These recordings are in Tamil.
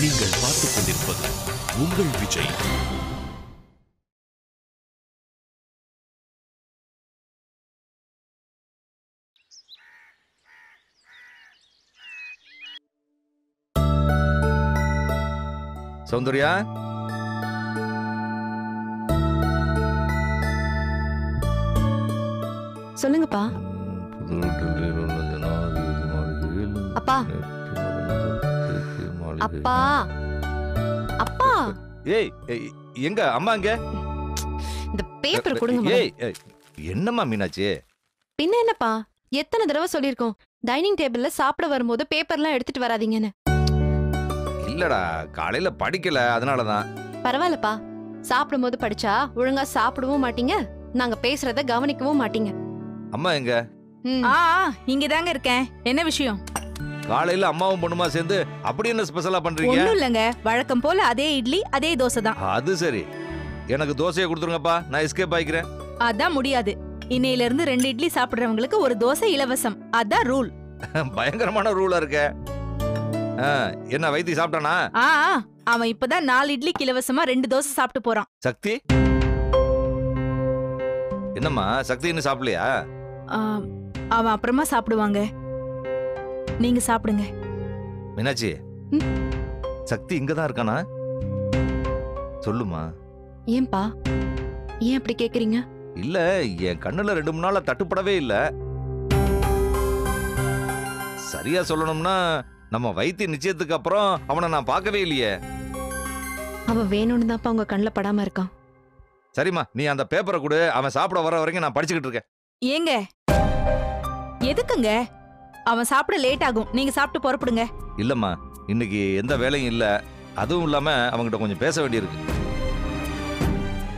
நீங்கள் பார்த்துக் கொண்டிருப்பது உங்கள் விஜய். சௌந்தர்யா, சொல்லுங்கப்பா. அப்பா அப்பா அப்பா, ஏய் எங்க அம்மா எங்க? இந்த பேப்பர் கொடுங்க. ஏய் என்னம்மா மீனாட்சி? பின்ன என்னப்பா, எத்தனை தடவை சொல்லிருக்கோம் டைனிங் டேபிள்ல சாப்பிட வரும்போது பேப்பர்லாம் எடுத்துட்டு வராதீங்கன்னு. இல்லடா, காலையில படிக்கல, அதனாலதான். பரவாயில்லப்பா, சாப்பிடும்போது படிச்சா ஒழுங்கா சாப்பிடவும் மாட்டீங்க, நாங்க பேசுறத கவனிக்கவும் மாட்டீங்க. அம்மா எங்க? இங்கதாங்க இருக்கேன். என்ன விஷயம்? காலையில அம்மாவும் பொண்ணுமா சேர்ந்து அப்படி என்ன ஸ்பெஷலா பண்றீங்க? ஒண்ணும் இல்லங்க, வழக்கம் போல அதே இட்லி அதே தோசை தான். அது சரி, எனக்கு தோசையை கொடுத்துருங்கப்பா, நான் எஸ்கேப் ஆயிக்கிறேன். அதான் முடியாது. இன்னையில இருந்து 2 இட்லி சாப்பிடுறவங்களுக்கு ஒரு தோசை இலவசம். அதான் ரூல். பயங்கரமான ரூலா இருக்க. என்ன வைத்தி சாப்பிட்டானா? அவன் இப்பதான் 4 இட்லிக்கு இலவசமா 2 தோசை சாப்பிட்டு போறான். சக்தி என்னம்மா, சக்தி இன்னும் சாப்பிடலையா? அவன் அப்புறமா சாப்பிடுவாங்க, நீங்க சாப்பிடுங்க. மீனாட்சி, சக்தி இங்கதான் இருக்கானா? சொல்லுமா. ஏன்பா, ஏன் அப்படி கேக்குறீங்க? இல்ல, என் கண்ணுல 2-3 நாளா தட்டுப்படவே இல்ல. சரியா சொல்லணும்னா நம்ம வைத்திய நிச்சயத்துக்கு அப்புறம் அவனை நான் பார்க்கவே இல்லையே. அவன் வேணும்னு தான்ப்பா உங்க கண்ணுல படாம இருக்கான். சரிம்மா, நீ அந்த பேப்பரை கொடு, அவன் சாப்பிட வர வரைக்கும் நான் படிச்சுக்கிட்டு இருக்கேன். ஏங்க எதுக்குங்க? அவன் சாப்பிட லேட் ஆகும், நீங்க சாப்பிட்டு புறப்படுங்க. இல்லம்மா, இன்னைக்கு எந்த வேலையும் இல்ல, அதுவும் இல்லாம அவன்கிட்ட கொஞ்சம் பேச வேண்டியிருக்கு.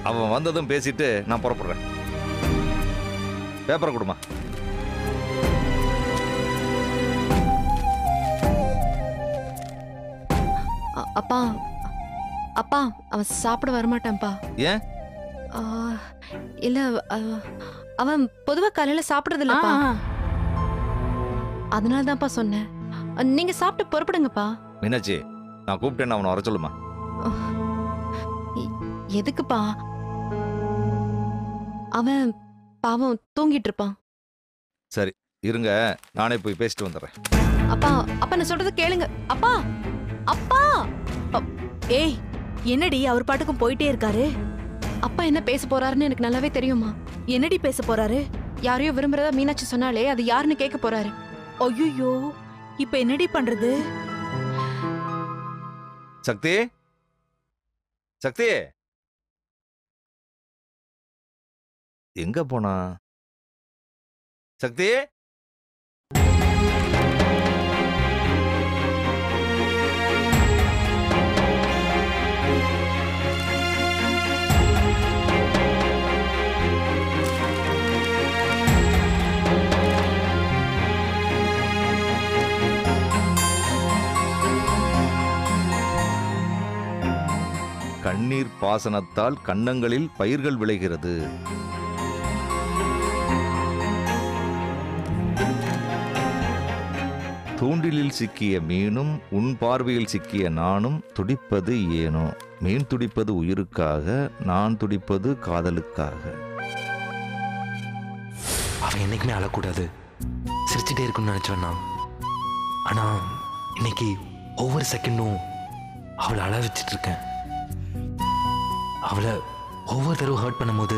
அவன் வந்ததும் பேசிட்டு நான் புறப்படுறேன். பேப்பரை கொடுமா. அப்பா அப்பா, அவன் சாப்பிட வரமாட்டான்ப்பா. ஏன்? இல்ல, அவன் பொதுவா காலையில சாப்பிடுறது இல்லப்பா, அதனாலதான்ப்பா சொன்னேன். நீங்க சாப்பிட்டு புறப்படுங்கப்பா. மீனாட்சி, நான் கூப்பிட்டேன்னு அவனை வர சொல்லுமா. எதுக்குப்பா? அவன் பாவம் தூங்கிட்டு இருப்பான். சரி இருங்க, நானே போய் பேசிட்டு வந்துடுறேன். அப்பா அப்பா, நான் சொல்றது கேளுங்க. அப்பா அப்பா. ஏய், என்னடி அவர் பாட்டுக்கும் போயிட்டே இருக்காரு? அப்பா என்ன பேச போறாருன்னு எனக்கு நல்லாவே தெரியுமா. என்னடி பேச போறாரு? யாரையோ விரும்புறதா மீனாட்சி சொன்னாலே, அது யாருன்னு கேட்க போறாரு. ஐயோ, இப்ப என்னடி பண்றது? சக்தி, சக்தி எங்க போனா? சக்தி, கண்ணீர் பாசனத்தால் கன்னங்களில் பயிர்கள் விளைகிறது. தூண்டிலில் சிக்கிய மீனும் உன் பார்வையில் சிக்கிய நானும் துடிப்பது ஏனோ. மீன் துடிப்பது உயிருக்காக, நான் துடிப்பது காதலுக்காக. அவன் என்னைக்குமே அழக்கூடாது, சிரிச்சுட்டே இருக்குன்னு நினைச்சவன் நான். ஆனா இன்னைக்கு ஒவ்வொரு செகண்டும் அவளை அழ வச்சிட்டு இருக்கேன். அவளை ஒவ்வொரு தடவை ஹர்ட் பண்ணும்போது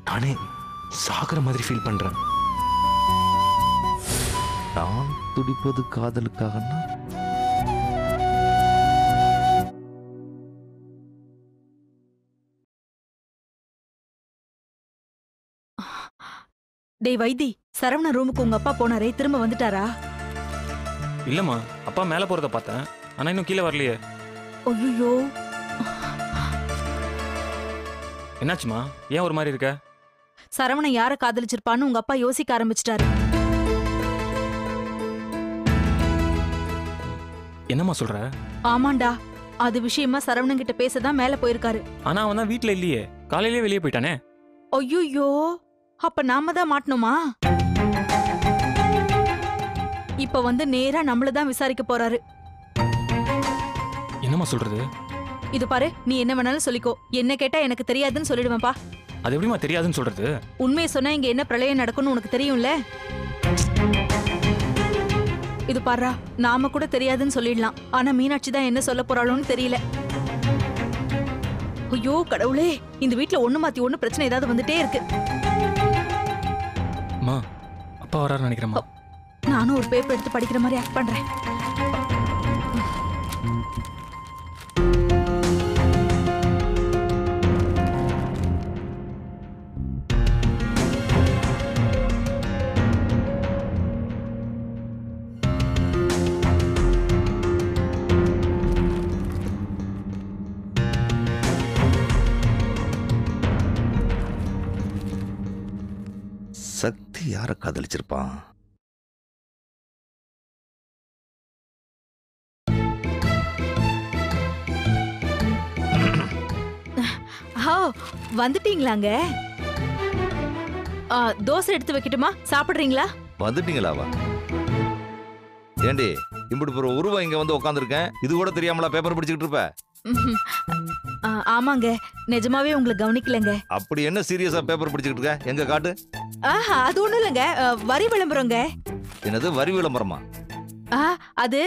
நானே சாகுற மாதிரி ஃபீல் பண்றேன். நான் துடிப்பது காதலுக்காகனா? டேய் வைத்தி, சரவண ரூமுக்கு உங்க அப்பா போனாரே, திரும்ப வந்துட்டாரா? இல்லம்மா, அப்பா மேல போறத பார்த்தேன், ஆனா இன்னும் கீழே வரலையே. ஐயோ, என்னாச்சுமா, ஏன் ஒரு மாதிரி இருக்க? சரவணன் யாரை காதலிச்சிருப்பான்னு உங்க அப்பா யோசிக்க ஆரம்பிச்சிட்டாரு. என்னம்மா சொல்ற? ஆமாண்டா, அது விஷயமா சரவணன் கிட்ட பேசதான் மேல போயிருக்காரு. ஆனா அவன் தான் வீட்டுல இல்லையே, காலையிலேயே வெளியே போயிட்டானே. ஐயோ, அப்ப நாம தான் மாட்டணுமா? இப்ப வந்து நேரா நம்மளதான் விசாரிக்க போறாரு. என்னம்மா சொல்றது? இது பாரு, நீ என்ன வேணாலும் சொல்லிக்கோ. என்ன கேட்டா எனக்கு தெரியாதுன்னு சொல்லிடுவேன்ப்பா. அது எப்படிம்மா தெரியாதுன்னு சொல்றது? உண்மையை சொன்னா இங்க என்ன பிரளயம் நடக்கும்னு உனக்கு தெரியும்ல. இது பாருடா, நாம கூட தெரியாதுன்னு சொல்லிடலாம். ஆனா மீனாட்சி தான் என்ன சொல்ல போறாளோன்னு தெரியல. ஐயோ கடவுளே, இந்த வீட்ல ஒண்ணு மாத்தி ஒண்ணு பிரச்சனை ஏதாவது வந்துட்டே இருக்கு. அம்மா, அப்பா வராருன்னு நினைக்கிறேம்மா. நானும் ஒரு பேப்பர் எடுத்து படிக்கிற மாதிரி ஆக்ட் பண்றேன். சக்தி யாரை காதலிச்சிருப்பான்? வந்துட்டீங்களாங்க? தோசை எடுத்து வைக்கட்டுமா? சாப்பிடுறீங்களா? வந்துட்டீங்களாவா? ஏண்டி இப்படி ஒரு உருவம் இங்க வந்து உட்காந்துருக்கேன், இது கூட தெரியாமலா பேப்பர் படிச்சுக்கிட்டு இருப்ப? ஆமாங்க, நிஜமாவே உங்களை கவனிக்கலங்க. அப்படி என்ன சீரியஸா பேப்பர் படிச்சுக்கிட்டு இருக்க? எங்க காட்டு. அது ஒண்ணும் இல்லைங்க, வரி விளம்பரங்க. என்னது வரி விளம்பரமா? அது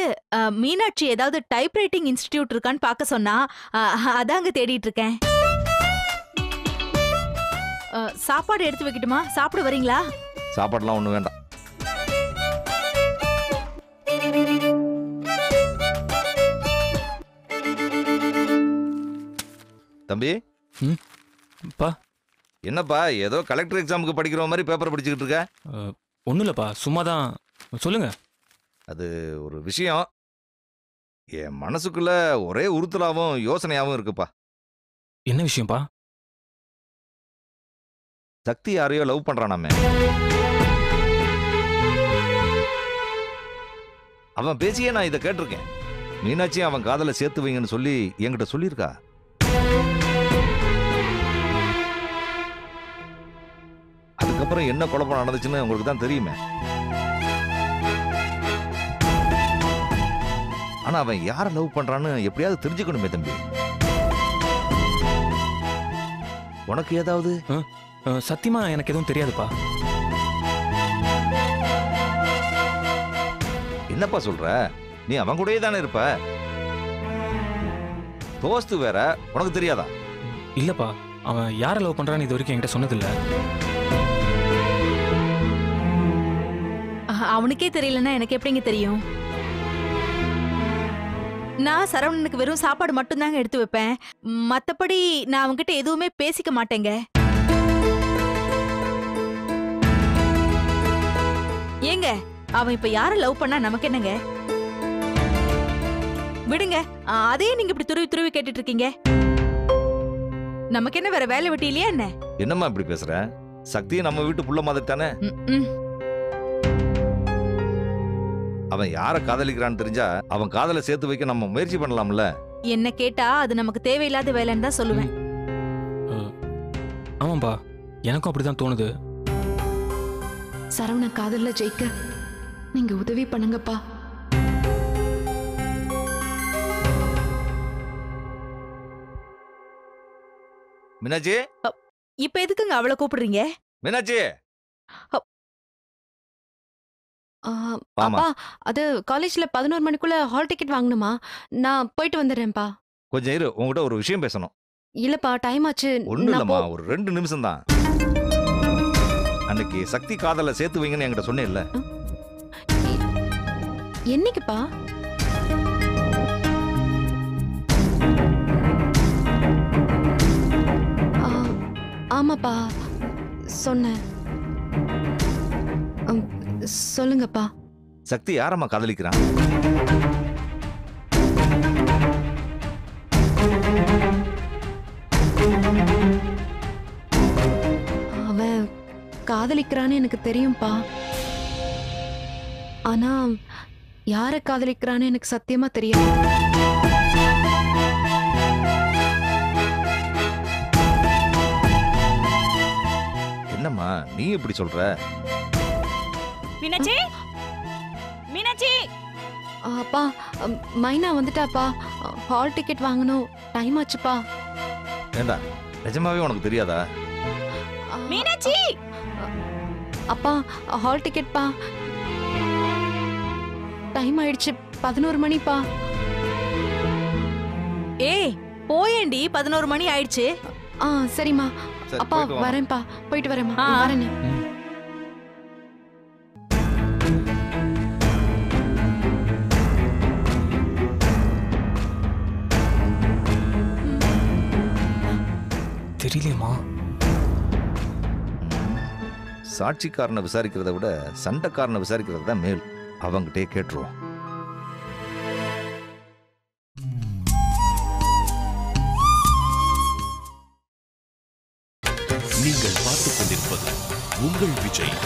மீனாட்சி ஏதாவது டைப்ரைட்டிங் இன்ஸ்டிடியூட் இருக்கான்னு பார்க்க சொன்னா, அதாங்க தேடிட்டு இருக்கேன். சாப்பாடு எடுத்து வைக்கட்டுமா? சாப்பிட வரீங்களா? சாப்பாடுலாம் ஒண்ணும் வேண்டாம். தம்பி. பா. என்னப்பா ஏதோ கலெக்டர் எக்ஸாமுக்கு படிக்கிற மாதிரி பேப்பர் படிச்சுக்கிட்டு இருக்க? ஒன்றும் இல்லைப்பா, சும்மா தான். சொல்லுங்க. அது ஒரு விஷயம் என் மனசுக்குள்ள ஒரே உறுத்தலாவும் யோசனையாவும் இருக்குப்பா. என்ன விஷயம்ப்பா? சக்தி யாரையோ லவ் பண்றானாமே. அவன் பேசியே நான் இதை கேட்டிருக்கேன். மீனாட்சி அவன் காதலை சேர்த்து வைங்கன்னு சொல்லி என்கிட்ட சொல்லியிருக்கா. அதுக்கப்புறம் என்ன குழப்பம் நடந்துச்சுன்னு உங்களுக்கு தான் தெரியுமே. ஆனா அவன் யாரை லவ் பண்றான்னு எப்படியாவது தெரிஞ்சுக்கணுமே தம்பி. உனக்கு ஏதாவது? சத்தியமா எனக்கு எதுவும் தெரியாதுப்பா. என்னப்பா சொல்ற? நீ அவன் கூடயே தானே இருப்ப. தோஸ்து வேற, உனக்கு தெரியாதா? இல்லப்பா, அவன் யாரை லவ் பண்றான்னு இது வரைக்கும் என்கிட்ட சொன்னதில்லை. அவனுக்கே தெரியலன்னா எனக்கு எப்படிங்க தெரியும்? நான் சரவணனுக்கு வெறும் சாப்பாடு மட்டும் தாங்க எடுத்து வைப்பேன். மத்தபடி நான் அவன்கிட்ட எதுவுமே பேசிக்க மாட்டேங்க. ஏங்க, அவன் இப்ப யார லவ் பண்ணா நமக்கு என்னங்க? விடுங்க, அதே நீங்க இப்படி துருவி துருவி கேட்டுட்டு இருக்கீங்க. நமக்கு என்ன வேற வேலை வெட்டி இல்லையா என்ன? என்னம்மா இப்படி பேசுற? சக்தியை நம்ம வீட்டு புள்ள மாதிரி தானே. அவன் யாரை காதலிக்கிறான்னு தெரிஞ்சா அவன் காதலை சேர்த்து வைக்க நம்ம முயற்சி பண்ணலாம்ல. என்ன கேட்டா அது நமக்கு தேவையில்லாத வேலைன்னு தான் சொல்லுவேன். ஆமாம்பா, எனக்கும் அப்படிதான் தோணுது. சரவண காதல்ல ஜெயிக்க நீங்க உதவி பண்ணுங்கப்பா. மீனாட்சி. இப்ப எதுக்குங்க அவளை கூப்பிடுறீங்க? மீனாட்சி. அப்பா, அது காலேஜ்ல 11 மணிக்குள்ள ஹால் டிக்கெட் வாங்கணுமா? நான் போயிட்டு வந்துடுறேன்ப்பா. கொஞ்சம் இரு, உங்ககிட்ட ஒரு விஷயம் பேசணும். இல்லப்பா, டைம் ஆச்சு. ஒண்ணு இல்லம்மா, ஒரு 2 நிமிஷம் தான். அன்னைக்கு சக்தி காதலை சேர்த்து வைங்கன்னு என்கிட்ட சொன்னேன்ல. என்னைக்குப்பா? ஆமாப்பா, சொன்னேன். சொல்லுங்கப்பா. சக்தி யாரம்மா காதலிக்கிறான்? அவன் காதலிக்கிறான்னு எனக்கு தெரியும்பா. ஆனா யார காதலிக்கிறான்னு எனக்கு சத்தியமா தெரியாது. என்னம்மா நீ இப்படி சொல்ற? மீனாட்சி, மீனாட்சி, அப்பா மைனா வந்துட்டாப்பா. ஹால் டிக்கெட் வாங்கணும், டைம் ஆச்சுப்பா. ஏண்டா நிஜமாவே உனக்கு தெரியாதா? மீனாட்சி அப்பா ஹால் டிக்கெட்ப்பா. டைம் ஆயிடுச்சு, 11 மணிப்பா. ஏய் போயேண்டி, 11 மணி ஆயிடுச்சு. சரிம்மா. சரி, அப்பா போயிட்டு வாம்மா. வரேன்ப்பா, போயிட்டு வரேம்மா. ஆ. வரேனே. தெரியலையம்மா. சாட்சிக்காரனை விசாரிக்கிறத விட சண்டைக்காரனை விசாரிக்கிறது தான் மேல். அவங்கிட்டே கேட்டுருவோம். நீங்கள் பார்த்துக் கொண்டிருப்பது உங்கள் விஜய்.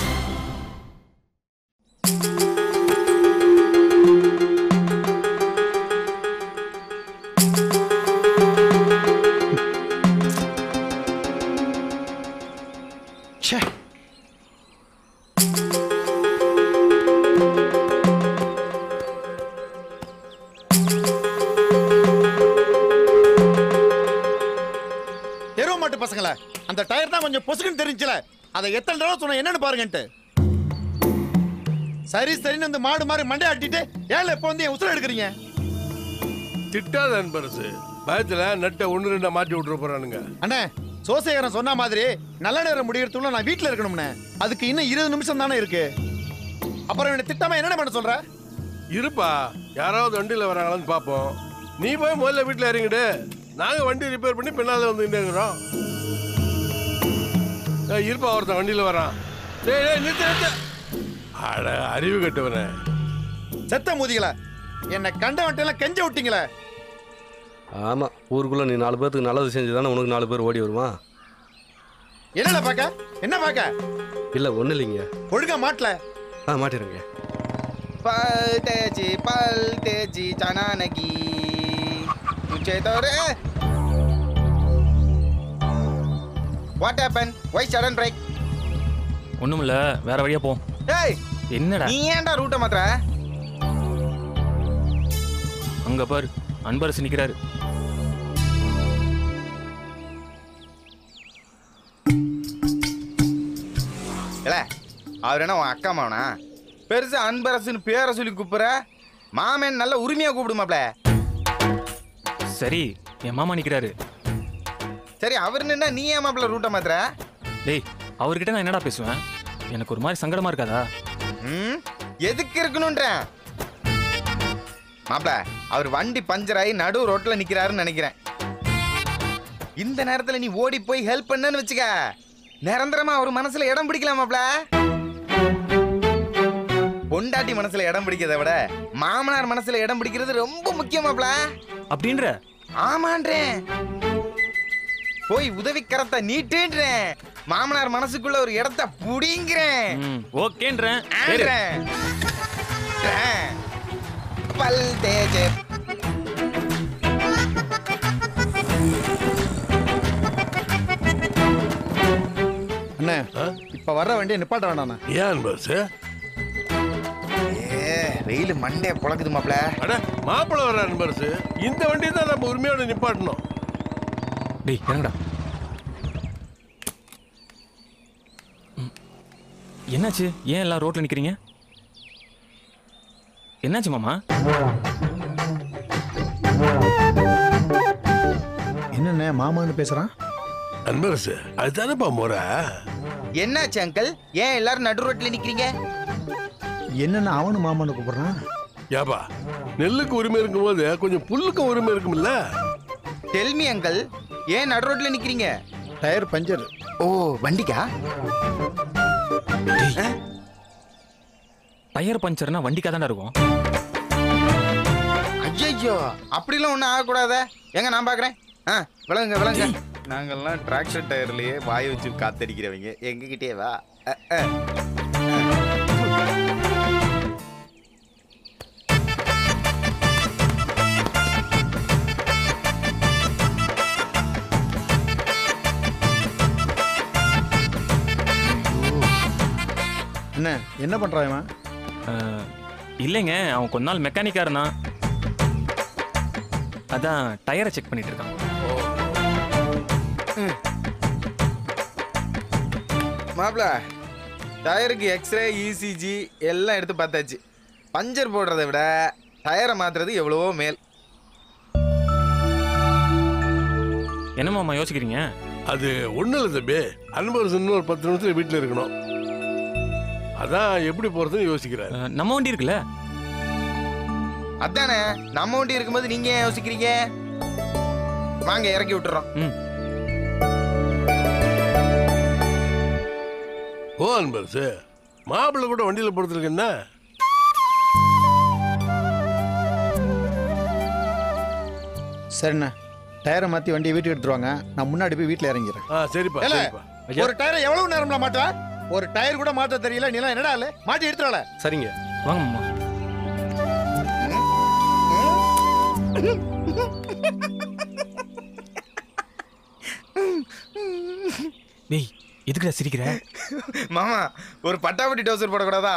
மாட்டு பசங்கள அந்த டயர் தான் கொஞ்சம் பொசுக்குன்னு தெரிஞ்சுல. அதை எத்தனை தடவை சொன்ன என்னன்னு பாருங்கன்ட்டு. சரி சரின்னு அந்த மாடு மாதிரி மண்டை ஆட்டிட்டு ஏன் இப்போ வந்து என் உசுர எடுக்கிறீங்க? திட்டாத அன்பரசு, பயத்துல நட்டை 1-2 மாட்டி விட்டுற போறானுங்க. அண்ணே சோசையரன் சொன்ன மாதிரி நல்ல நேரம் முடியறதுக்குள்ள நான் வீட்டுல இருக்கணும்னே. அதுக்கு இன்னும் 20 நிமிஷம் தானே இருக்கு. அப்புறம் என்ன திட்டாம என்ன பண்ண சொல்ற? இருப்பா, யாராவது வண்டியில வராங்களான்னு பாப்போம். நீ போய் முதல்ல வீட்டுல இறங்கிடு. நாங்க வண்டி ரிப்பேர் பண்ணி பின்னால வந்துட்டே இருக்கிறோம். இருப்பா, ஒருத்தன் வண்டியில வரான். டேய் டேய் நிறுத்து நிறுத்து. அட அறிவு கட்டவனே. செத்த மூதிகளா, என்னை கண்டவன்ட்டெல்லாம் கெஞ்ச விட்டீங்களே. ஆமா, ஊருக்குள்ள நீ 4 பேருக்கு நல்லது செஞ்சுதானே உனக்கு 4 பேர் ஓடி வருமா? என்னடா பாக்க? என்ன பாக்க? இல்ல ஒண்ணு இல்லைங்க. ஒழுங்கா மாட்டல. மாட்டிருங்க. पलटेजी जानानगी तुझे तो रे What happened? Why sudden break? ஒண்ணுமில்ல, வேற வழியா போ. டேய் என்னடா நீ ஏன்டா ரூட்ட மாத்துற? அங்க பாரு, அன்பரசு நிக்கிறாரு. இல்ல அவர் என்ன உன் அக்கா மாவனா? பெருசா அன்பரசுன்னு பேரை சொல்லி கூப்பிடுற. மாமன் நல்ல உரிமையா கூப்பிடுமாப்ல. சரி, என் மாமா நிக்கிறாரு. சரி, அவர் நின்னா நீ ஏன் மாப்ள ரூட்ட மாத்துற? டேய், அவர்கிட்ட நான் என்னடா பேசுவேன்? எனக்கு ஒரு மாதிரி சங்கடமா இருக்காதா? எதுக்கு இருக்கணும்ன்ற மாப்ள? அவர் வண்டி பஞ்சர் ஆகி நடு ரோட்ல நிக்கிறாருன்னு நினைக்கிறேன். இந்த நேரத்துல நீ ஓடி போய் ஹெல்ப் பண்ணன்னு வச்சுக்க, நிரந்தரமா அவர் மனசுல இடம் பிடிக்கலாம் மாப்ள. பொண்டாட்டி மனசுல இடம் பிடிக்கிறத விட மாமனார் மனசுல இடம் பிடிக்கிறது ரொம்ப முக்கியமாப்ல. அப்படின்ற? ஆமான்றேன். போய் உதவி கரத்தை நீட்டுன்றேன். மாமனார் மனசுக்குள்ள ஒரு இடத்தை புடிங்கிறேன். ஓகேன்றேன். பல் தேஜே அண்ணே, இப்ப வர்ற வண்டியை நிப்பாட்ட வேண்டாண்ணா. ஏன் பஸ்? வெயில் மண்டே புழக்குது மாப்ள. அட மாப்பிள்ள வர அன்பரசு, இந்த வண்டி தான் நம்ம உரிமையோட நிப்பாட்டணும். டேய் இறங்கடா. என்னாச்சு? ஏன் எல்லாம் ரோட்ல நிக்கிறீங்க? என்னாச்சு மாமா? என்னண்ணே மாமான்னு பேசுறான்? அன்பரசு, அதுதானப்பா முறை. என்னாச்சு அங்கிள்? ஏன் எல்லாரும் நடு ரோட்ல நிக்கிறீங்க? என்னென்ன அவனு மாமான்னு கூப்பிடுறான்? ஏப்பா, நெல்லுக்கு உரிமை இருக்கும் போது கொஞ்சம் புல்லுக்கும் உரிமை இருக்கும்ல. டெல்மி அங்கிள், ஏன் நடு ரோட்ல நிக்கிறீங்க? Tyre puncture. ஓ, வண்டிக்கா? டயர் பஞ்சர்னா வண்டிக்கா தானே இருக்கும். ஐயோ, அப்படிலாம் ஒன்றும் ஆகக்கூடாத. எங்க நான் பாக்குறேன். விளங்குங்க விளங்குங்க. நாங்கெல்லாம் டிராக்டர் டயர்லயே வாய் வச்சு காத்தடிக்கிறவங்க. எங்ககிட்டே வா. என்ன என்ன பண்றான் இவன்? இல்லைங்க, அவன் கொஞ்ச நாள் மெக்கானிக்கா இருந்தான். அதான் டயரை செக் பண்ணிட்டு இருக்கான். மாப்பிள, டயருக்கு எக்ஸ்ரே, இசிஜி எல்லாம் எடுத்து பார்த்தாச்சு. பஞ்சர் போடுறதை விட டயரை மாத்துறது எவ்வளவோ மேல். என்ன மாமா யோசிக்கிறீங்க? அது ஒன்றும் இல்லை தம்பி. அன்பரசு இன்னும் ஒரு 10 நிமிஷத்துல வீட்டில் இருக்கணும். அதான் எப்படி போறதுன்னு யோசிக்கிறாரு. நம்ம வண்டி இருக்குல்ல. அதானே, நம்ம வண்டி இருக்கும்போது நீங்க ஏன் யோசிக்கிறீங்க? வாங்க இறக்கி விட்டுறோம். ஓ அன்பரசு, மாப்பிள்ளை கூட வண்டியில் போறதுக்கு என்ன? சரிண்ணா, டயரை மாற்றி வண்டியை வீட்டுக்கு எடுத்துருவாங்க. நான் முன்னாடி போய் வீட்டில் இறங்கிறேன். சரிப்பா ஏலே, சரிப்பா. ஒரு டயரை எவ்வளவு நேரம்ல மாட்டா? ஒரு டயர் கூட மாத்த தெரியல. நீலாம் என்னடா இல்ல மாட்டி எடுத்துறால. சரிங்க, வாங்க மாமா. டேய், எதுக்குடா சிரிக்கிற? மாமா, ஒரு பட்டாபட்டி டவுசர் போடக்கூடாதா?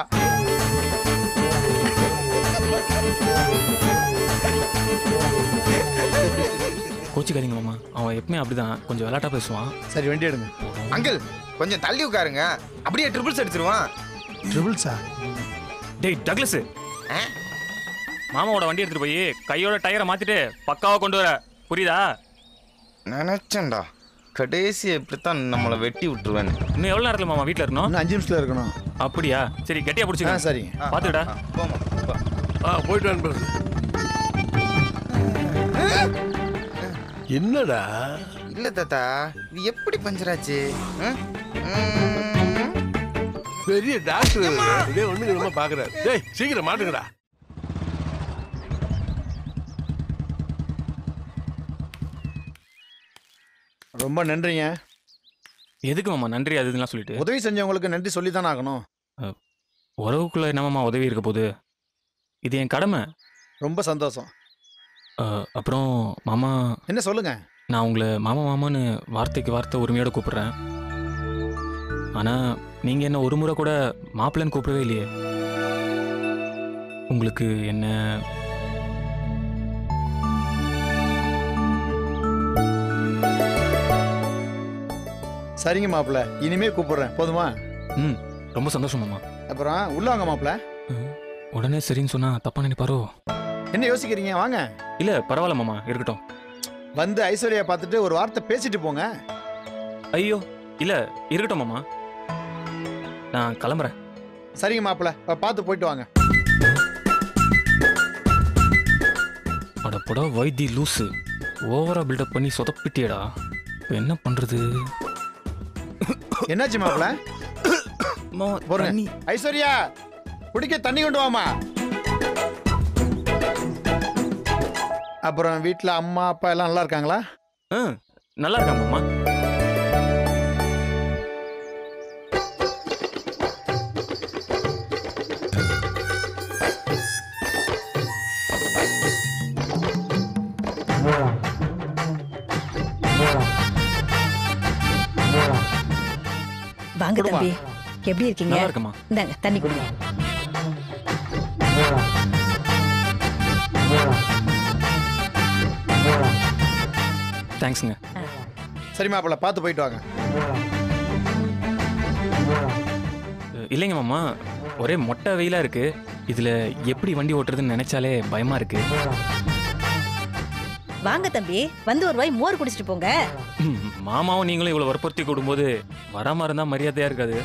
கோச்சிக்காதீங்க மாமா, அவன் எப்பவுமே அப்படிதான், கொஞ்சம் விளையாட்டா பேசுவான். சரி, வண்டி எடுங்க. அங்கிள், கொஞ்சம் தள்ளி உட்காருங்க. அப்படியே ட்ரிபிள்ஸ் அடிச்சிருவான். ட்ரிபிள்ஸா? டேய் டக்ளஸ், மாமாவோட வண்டி எடுத்துட்டு போய் கையோட டயரை மாத்திட்டு பக்காவா கொண்டு வர, புரியுதா? நினைச்சேன்டா, கடைசி இப்படித்தான் நம்மளை வெட்டி விட்டுருவேன். இன்னும் எவ்வளவு நேரத்துல மாமா வீட்டுல இருக்கணும்? இன்னும் 5 நிமிஷத்துல இருக்கணும். அப்படியா? சரி, கட்டியா பிடிச்சிக்க. சரிங்க, பாத்துடா. போயிட்டு அன்பரசு. என்னடா? இல்ல தாத்தா, இது எப்படி பஞ்சராச்சு? பெரிய டாக்டர் இதே ஒண்ணு நம்ம பாக்குறாரு. டேய் சீக்கிரம் மாட்டுங்கடா. ரொம்ப நன்றிங்க. எதுக்கு மாமா நன்றி அது இதெல்லாம் சொல்லிட்டு? உதவி செஞ்சவங்களுக்கு நன்றி சொல்லி தானே ஆகணும். உறவுக்குள்ள என்ன மாமா உதவி இருக்க போகுது? இது என் கடமை. ரொம்ப சந்தோஷம். அப்புறம் மாமா, என்ன சொல்லுங்க? நான் உங்களை மாமா மாமான்னு வார்த்தைக்கு வார்த்தை உரிமையோட கூப்பிடுறேன். ஆனா நீங்க என்ன ஒரு முறை கூட மாப்பிள்ளைன்னு கூப்பிடவே இல்லையே. உங்களுக்கு என்ன? சரிங்க மாப்பிள்ள, இனிமே கூப்பிடுறேன், போதுமா? ரொம்ப சந்தோஷம் மாமா. அப்புறம் உள்ள வாங்க மாப்பிள்ள. உடனே சரின்னு சொன்னா தப்பா நினைப்பாரோ? என்ன யோசிக்கிறீங்க? வாங்க. இல்ல பரவாயில்ல மாமா, இருக்கட்டும். வந்து ஐஸ்வர்யா பார்த்துட்டு ஒரு வார்த்தை பேசிட்டு போங்க. ஐயோ இல்ல, இருக்கட்டும் மாமா, நான் கிளம்புறேன். சரிங்க மாப்பிள்ள, பார்த்து போயிட்டு வாங்க. அடப்படா வைத்தி லூசு, ஓவரா பில்டப் பண்ணி சொதப்பிட்டியடா. இப்போ என்ன பண்றது? என்னாச்சு மாப்பிள்ள? ஐஸ்வர்யா, குடிக்க தண்ணி கொண்டு வாமா. அப்புறம் வீட்டுல அம்மா அப்பா எல்லாம் நல்லா இருக்காங்களா? நல்லா இருக்காங்க மாமா. வாங்க தம்பி, எப்படி இருக்கீங்க? நல்லா இருக்கமா. இந்தாங்க தண்ணி குடிங்க. தேங்க்ஸ்ங்க. சரி மாப்பிள்ள, பார்த்து போயிட்டு வாங்க. இல்லைங்க மாமா, ஒரே மொட்டை வெயிலா இருக்கு. இதுல எப்படி வண்டி ஓட்டுறதுன்னு நினைச்சாலே பயமா இருக்கு. வாங்க தம்பி, வந்து ஒரு வாய் மோர் குடிச்சிட்டு போங்க. மாமாவும் நீங்களும் இவ்வளவு வற்புறுத்தி கூடும்போது வராம இருந்தா மரியாதையா இருக்காது.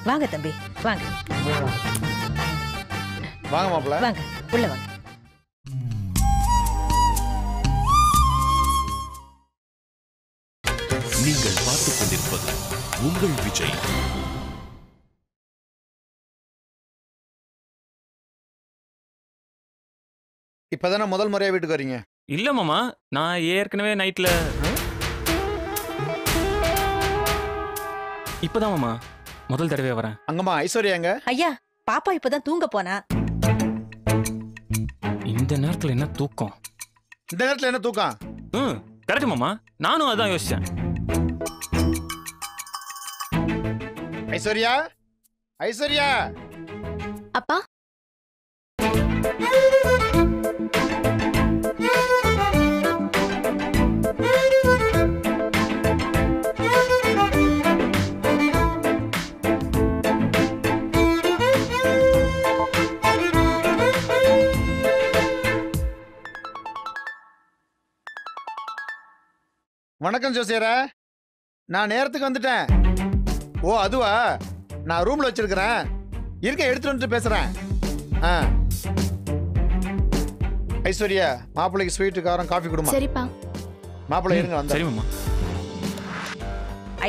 வாங்க தம்பி, வாங்க வாங்க மாப்பிள்ள, வாங்க உள்ள வாங்க. நீங்கள் பார்த்துக் கொண்டிருப்பது உங்கள் விஜய். இப்பதானே முதல் முறையா வீட்டுக்கு வரீங்க? இல்ல மாமா, நான் ஏற்கனவே நைட்ல இப்பதான் மாமா முதல் தடவை வரேன். அங்கம்மா ஐஸ்வர்யாங்க? ஐயா, பாப்பா இப்பதான் தூங்க போனா. இந்த நேரத்துல என்ன தூக்கம்? இந்த நேரத்துல என்ன தூக்கம்? கரெக்ட் மாமா, நானும் அதான் யோசிச்சேன். ஐஸ்வர்யா, ஐஸ்வர்யா. அப்பா வணக்கம் ஜோசியரா, நான் நேரத்துக்கு வந்துட்டேன். ஓ அதுவா, நான் ரூம்ல வச்சிருக்கிறேன், இருக்க எடுத்துட்டு வந்துட்டு பேசுறேன். ஐஸ்வர்யா, மாப்பிள்ளைக்கு ஸ்வீட்டு காரம் காஃபி கொடுமா. சரிப்பா. மாப்பிள்ளை இருங்க வந்தா. சரி மாமா.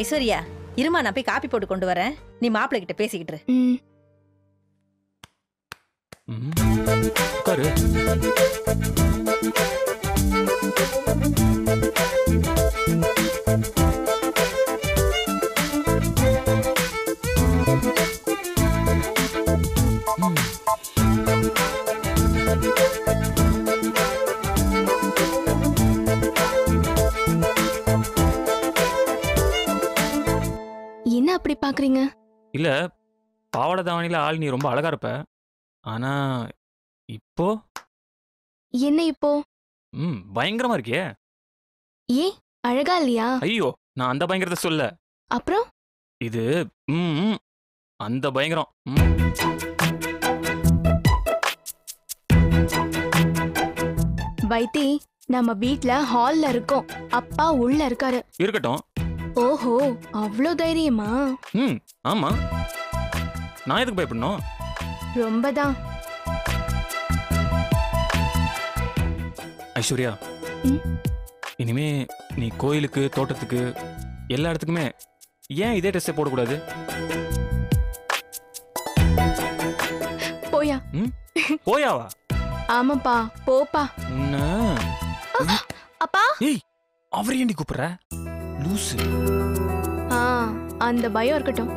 ஐஸ்வர்யா இருமா, நான் போய் காப்பி போட்டு கொண்டு வரேன். நீ மாப்பிள்ளை கிட்ட பேசிக்கிட்டு இரு. உட்காரு. என்ன அப்படி பாக்குறீங்க? இல்ல, பாவாடை தாவணியில ஆள் நீ ரொம்ப அழகா இருப்ப. ஆனா இப்போ என்ன இப்போ? பயங்கரமா இருக்கியே. ஏன் அழகா இல்லையா? ஐயோ, நான் அந்த பயங்கரத்தை சொல்ல. அப்புறம் இது அந்த பயங்கரம். வைத்தி, நம்ம வீட்ல ஹால்ல இருக்கோம், அப்பா உள்ள இருக்காரு. இருக்கட்டும். ஓஹோ, அவ்வளோ தைரியமா? ஆமா, நான் எதுக்கு பயப்படணும்? ரொம்பதான். ஐஸ்வர்யா, இனிமே நீ கோயிலுக்கு, தோட்டத்துக்கு, எல்லா இடத்துக்குமே ஏன் இதே ட்ரெஸ்ஸை போடக்கூடாது? போயா. போயாவா? ஆமாப்பா, போப்பா. அப்பா. ஏய், அவர் ஏண்டி கூப்பிடுற? லூசு. அந்த பயம் இருக்கட்டும்.